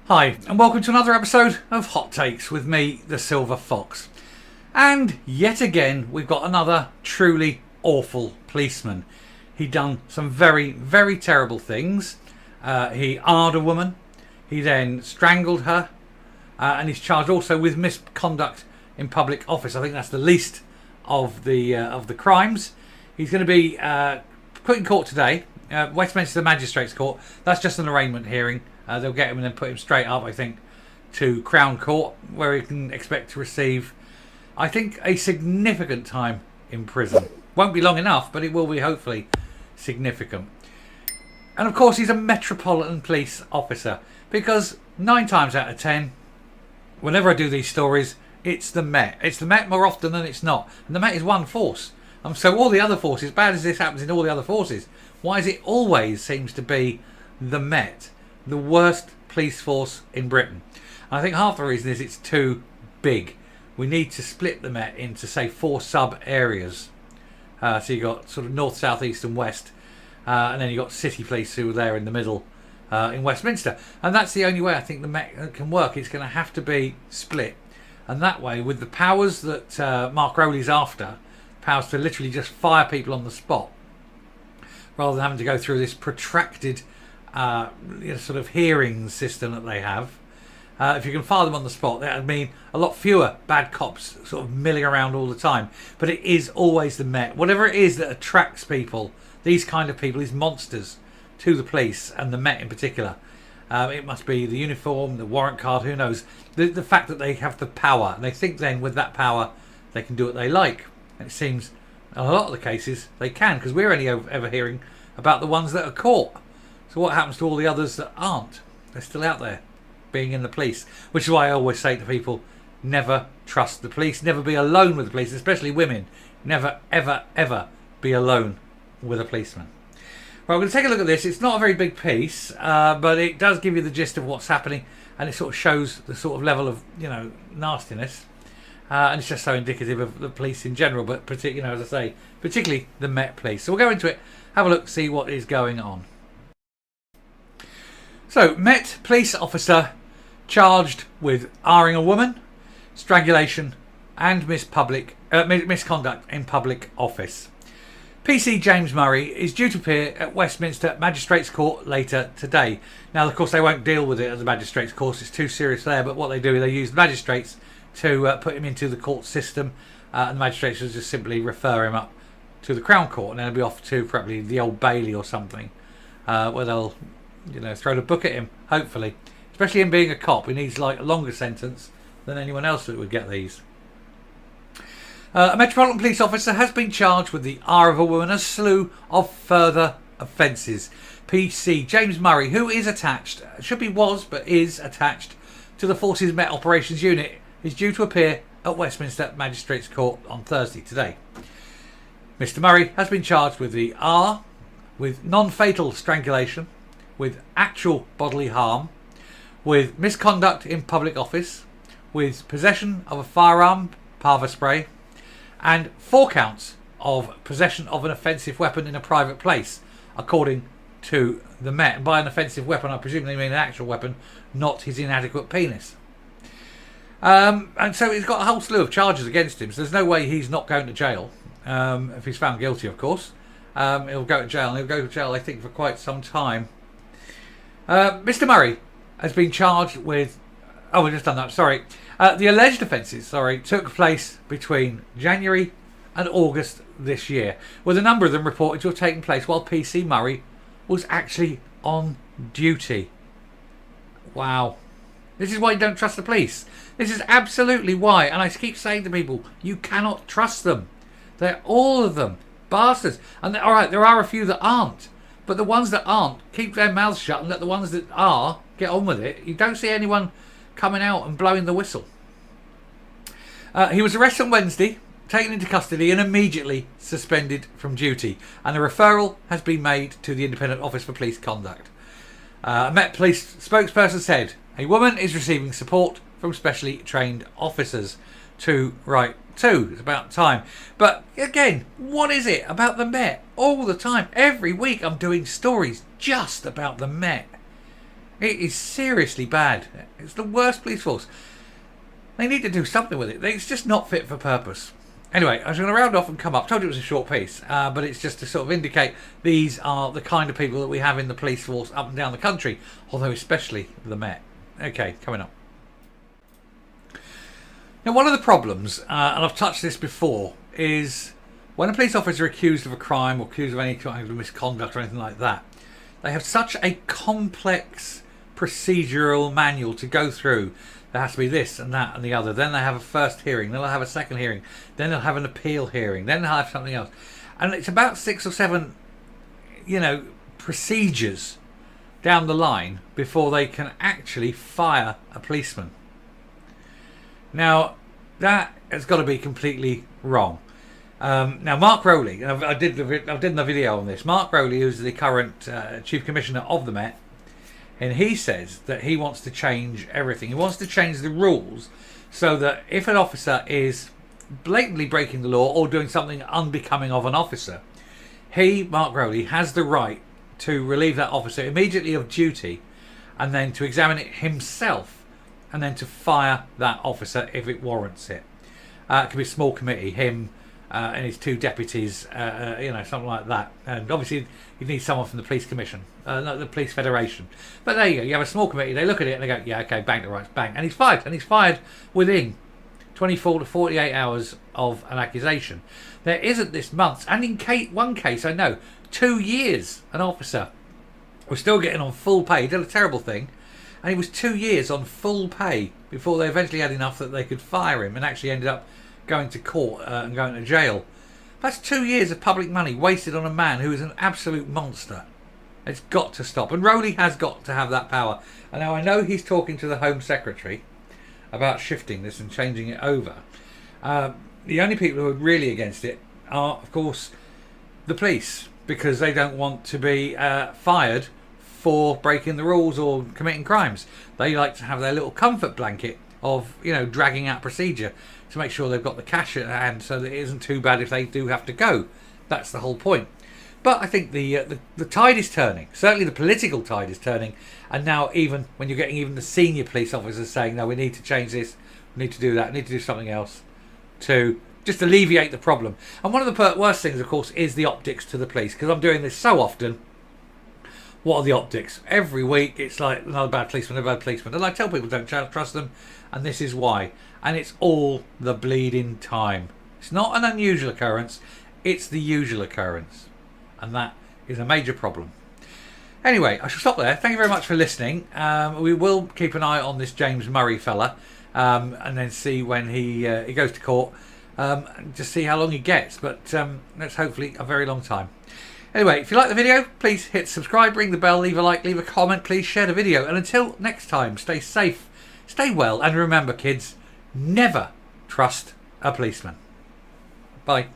Hi, and welcome to another episode of Hot Takes with me, the Silver Fox. And yet again, we've got another truly awful policeman. He done some very, very terrible things. He arred a woman. He then strangled her. And he's charged also with misconduct in public office. I think that's the least of the crimes. He's going to be put in court today. Westminster Magistrates Court. That's just an arraignment hearing. They'll get him and then put him straight up, I think, to Crown Court, where he can expect to receive, I think, a significant time in prison. Won't be long enough, but it will be hopefully significant. And of course, he's a Metropolitan Police officer, because 9 times out of 10, whenever I do these stories, it's the Met. It's the Met more often than it's not. And the Met is one force. So all the other forces, bad as this happens in all the other forces, why is it always seems to be the Met? The worst police force in Britain. And I think half the reason is it's too big. We need to split the Met into, say, 4 sub areas. So you've got sort of north, south, east and west. And then you've got city police who are there in the middle in Westminster. And that's the only way I think the Met can work. It's going to have to be split. And that way, with the powers that Mark Rowley's after, powers to literally just fire people on the spot, rather than having to go through this protracted sort of hearing system that they have. If you can fire them on the spot, that would mean a lot fewer bad cops sort of milling around all the time. But it is always the Met. Whatever it is that attracts people, these kind of people, these monsters, to the police, and the Met in particular. It must be the uniform, the warrant card, who knows. The fact that they have the power. And they think then with that power, they can do what they like. And it seems in a lot of the cases they can, because we're only ever hearing about the ones that are caught. So what happens to all the others that aren't? They're still out there, being in the police. Which is why I always say to people, never trust the police. Never be alone with the police, especially women. Never, ever, ever be alone with a policeman. Right, we're going to take a look at this. It's not a very big piece, but it does give you the gist of what's happening. And it sort of shows the sort of level of, nastiness. And it's just so indicative of the police in general, but as I say, particularly the Met Police. So we'll go into it, have a look, see what is going on. So, Met Police officer charged with arring a woman, strangulation and misconduct in public office. PC James Murray is due to appear at Westminster Magistrates Court later today. Now, of course, they won't deal with it at the Magistrates Court. It's too serious there. But what they do is they use the magistrates to put him into the court system. And the magistrates will just simply refer him up to the Crown Court. And then he'll be off to probably the Old Bailey or something, where they'll throw the book at him, hopefully. Especially him being a cop. He needs like a longer sentence than anyone else that would get these. A Metropolitan Police officer has been charged with the R of a woman, a slew of further offences. PC James Murray, who is attached, is attached to the Forces Met Operations Unit, is due to appear at Westminster Magistrates Court on Thursday today. Mr. Murray has been charged with the R, with non-fatal strangulation, with actual bodily harm, with misconduct in public office, with possession of a firearm, pava spray, and 4 counts of possession of an offensive weapon in a private place, according to the Met. And by an offensive weapon, I presume they mean an actual weapon, not his inadequate penis. And so he's got a whole slew of charges against him, so there's no way he's not going to jail, if he's found guilty, of course. He'll go to jail, and he'll go to jail, I think, for quite some time. Mr. Murray has been charged with... Oh, we've just done that, sorry. The alleged offences, took place between January and August this year, with a number of them reported to have taken place while PC Murray was actually on duty. Wow. This is why you don't trust the police. This is absolutely why. And I keep saying to people, you cannot trust them. They're all of them bastards. And alright, there are a few that aren't. But the ones that aren't, keep their mouths shut and let the ones that are get on with it. You don't see anyone coming out and blowing the whistle. He was arrested on Wednesday, taken into custody and immediately suspended from duty. And a referral has been made to the Independent Office for Police Conduct. A Met Police spokesperson said, a woman is receiving support from specially trained officers. It's about time. But again, what is it about the Met? All the time, every week I'm doing stories just about the Met. It is seriously bad. It's the worst police force. They need to do something with it. It's just not fit for purpose. Anyway, I was going to round off and come up. I told you it was a short piece, but it's just to sort of indicate these are the kind of people that we have in the police force up and down the country, although especially the Met. Okay, coming up. Now, one of the problems, and I've touched this before, is when a police officer is accused of a crime or accused of any kind of misconduct or anything like that, they have such a complex procedural manual to go through. There has to be this and that and the other. Then they have a first hearing. Then they'll have a second hearing. Then they'll have an appeal hearing. Then they'll have something else. And it's about 6 or 7, procedures down the line before they can actually fire a policeman. Now, that has got to be completely wrong. Now, Mark Rowley, and I did the video on this. Mark Rowley, who's the current Chief Commissioner of the Met, and he says that he wants to change everything. He wants to change the rules so that if an officer is blatantly breaking the law or doing something unbecoming of an officer, Mark Rowley, has the right to relieve that officer immediately of duty and then to examine it himself and then to fire that officer if it warrants it. It could be a small committee, him and his 2 deputies, something like that. And obviously you need someone from the police commission, not the police federation. But there you go, you have a small committee, they look at it and they go, yeah, okay, bang the rights, bang. And he's fired, within 24 to 48 hours of an accusation. There isn't this months, and in one case I know, 2 years an officer was still getting on full pay. He did a terrible thing, and he was 2 years on full pay before they eventually had enough that they could fire him and actually ended up going to court and going to jail. That's 2 years of public money wasted on a man who is an absolute monster. It's got to stop. And Rowley has got to have that power. And now I know he's talking to the Home Secretary about shifting this and changing it over. The only people who are really against it are, of course, the police, because they don't want to be fired for breaking the rules or committing crimes. They like to have their little comfort blanket of, dragging out procedure to make sure they've got the cash at hand so that it isn't too bad if they do have to go. That's the whole point. But I think the tide is turning. Certainly the political tide is turning. And now even when you're getting even the senior police officers saying, no, we need to change this, we need to do that, we need to do something else to just alleviate the problem. And one of the worst things, of course, is the optics to the police. Because I'm doing this so often. What are the optics? Every week it's like another bad policeman, another bad policeman. And I tell people don't trust them. And this is why. And it's all the bleeding time. It's not an unusual occurrence. It's the usual occurrence. And that is a major problem. Anyway, I shall stop there. Thank you very much for listening. We will keep an eye on this James Murray fella. And then see when he goes to court. Just see how long he gets. But that's hopefully a very long time. Anyway, if you like the video, please hit subscribe, ring the bell, leave a like, leave a comment, please share the video. And until next time, stay safe, stay well, and remember, kids, never trust a policeman. Bye.